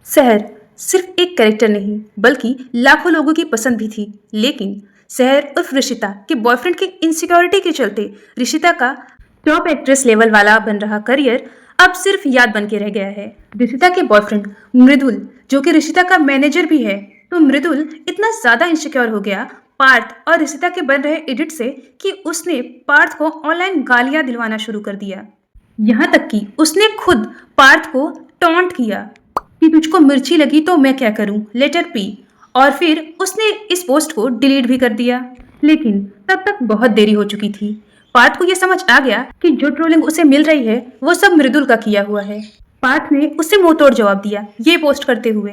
सहर सिर्फ एक कैरेक्टर नहीं बल्कि लाखों लोगों की पसंद भी थी। लेकिन सहर उर्फ ऋषिता के बॉयफ्रेंड की इनसिक्योरिटी के चलते ऋषिता का टॉप एक्ट्रेस लेवल वाला बन रहा करियर अब सिर्फ याद बन के रह गया है। ऋषिता के बॉयफ्रेंड मृदुल, जो कि ऋषिता का मैनेजर भी है, तो मृदुल इतना ज्यादा इनसिक्योर हो गया पार्थ और ऋषिता के बन रहे एडिट से कि उसने पार्थ को ऑनलाइन गालियां दिलवाना शुरू कर दिया। यहाँ तक कि उसने खुद पार्थ को टॉन्ट किया कि तुझको मिर्ची लगी तो मैं क्या करूं, लेटर पी। और फिर उसने इस पोस्ट को डिलीट भी कर दिया। लेकिन तब तक बहुत देरी हो चुकी थी। पार्थ को यह समझ आ गया कि जो ट्रोलिंग उसे मिल रही है वो सब मृदुल का किया हुआ है। पार्थ ने उसे मुंह तोड़ जवाब दिया ये पोस्ट करते हुए।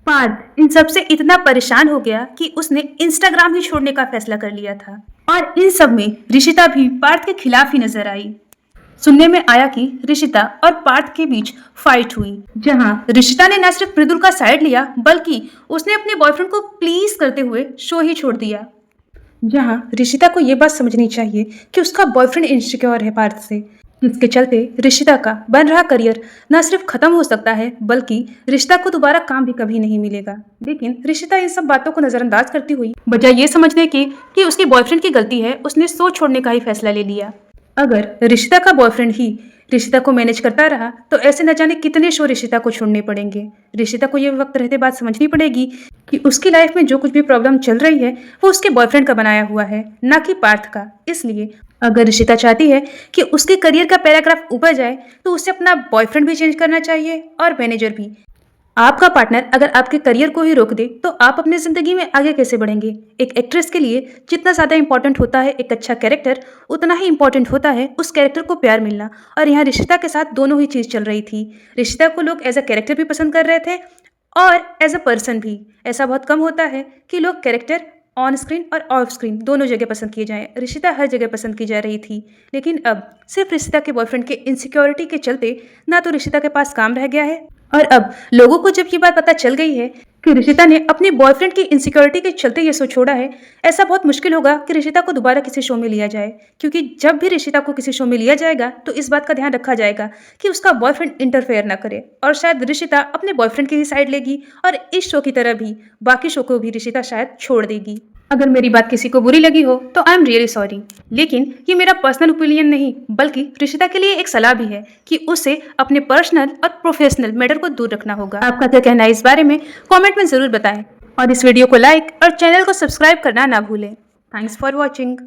पार्थ इन सब से इतना परेशान हो गया कि उसने इंस्टाग्राम ही छोड़ने का फैसला कर लिया था। और इन सब में ऋषिता भी पार्थ के खिलाफ ही नजर आई। सुनने में आया कि ऋषिता और पार्थ के बीच फाइट हुई, जहां ऋषिता ने न सिर्फ मृदुल का साइड लिया बल्कि उसने अपने बॉयफ्रेंड को प्लीज करते हुए शो ही छोड़ दिया। जहां ऋषिता को यह बात समझनी चाहिए कि उसका बॉयफ्रेंड इनसिक्योर है पार्थ से, जिसके चलते ऋषिता का बन रहा करियर न सिर्फ खत्म हो सकता है बल्कि ऋषिता को दोबारा काम भी कभी नहीं मिलेगा। लेकिन ऋषिता इन सब बातों को नजरअंदाज करती हुई बजाय ये समझने की कि उसके बॉयफ्रेंड की गलती है, उसने शो छोड़ने का ही फैसला ले लिया। अगर ऋषिता का बॉयफ्रेंड ही ऋषिता को मैनेज करता रहा तो ऐसे न जाने कितने शो ऋषिता को छोड़ने पड़ेंगे। ऋषिता को ये वक्त रहते बात समझनी पड़ेगी कि उसकी लाइफ में जो कुछ भी प्रॉब्लम चल रही है वो उसके बॉयफ्रेंड का बनाया हुआ है, ना कि पार्थ का। इसलिए अगर ऋषिता चाहती है कि उसके करियर का पैराग्राफ ऊपर जाए तो उसे अपना बॉयफ्रेंड भी चेंज करना चाहिए और मैनेजर भी। आपका पार्टनर अगर आपके करियर को ही रोक दे तो आप अपनी जिंदगी में आगे कैसे बढ़ेंगे। एक एक्ट्रेस के लिए जितना ज्यादा इंपॉर्टेंट होता है एक अच्छा कैरेक्टर, उतना ही इंपॉर्टेंट होता है उस कैरेक्टर को प्यार मिलना। और यहाँ ऋषिता के साथ दोनों ही चीज चल रही थी। ऋषिता को लोग एज अ कैरेक्टर भी पसंद कर रहे थे और एज अ पर्सन भी। ऐसा बहुत कम होता है कि लोग कैरेक्टर ऑन स्क्रीन और ऑफ स्क्रीन दोनों जगह पसंद किए जाएं। ऋषिता हर जगह पसंद की जा रही थी। लेकिन अब सिर्फ ऋषिता के बॉयफ्रेंड के इनसिक्योरिटी के चलते ना तो ऋषिता के पास काम रह गया है, और अब लोगों को जब ये बात पता चल गई है कि ऋषिता ने अपने बॉयफ्रेंड की इनसिक्योरिटी के चलते ये शो छोड़ा है, ऐसा बहुत मुश्किल होगा कि ऋषिता को दोबारा किसी शो में लिया जाए। क्योंकि जब भी ऋषिता को किसी शो में लिया जाएगा तो इस बात का ध्यान रखा जाएगा कि उसका बॉयफ्रेंड इंटरफेयर ना करे, और शायद ऋषिता अपने बॉयफ्रेंड की ही साइड लेगी और इस शो की तरह भी बाकी शो को भी ऋषिता शायद छोड़ देगी। अगर मेरी बात किसी को बुरी लगी हो तो आई एम रियली सॉरी, लेकिन ये मेरा पर्सनल ओपिनियन नहीं बल्कि ऋषिता के लिए एक सलाह भी है कि उसे अपने पर्सनल और प्रोफेशनल मैटर को दूर रखना होगा। आपका क्या कहना है इस बारे में कमेंट में जरूर बताएं और इस वीडियो को लाइक और चैनल को सब्सक्राइब करना ना भूलें। Thanks for watching.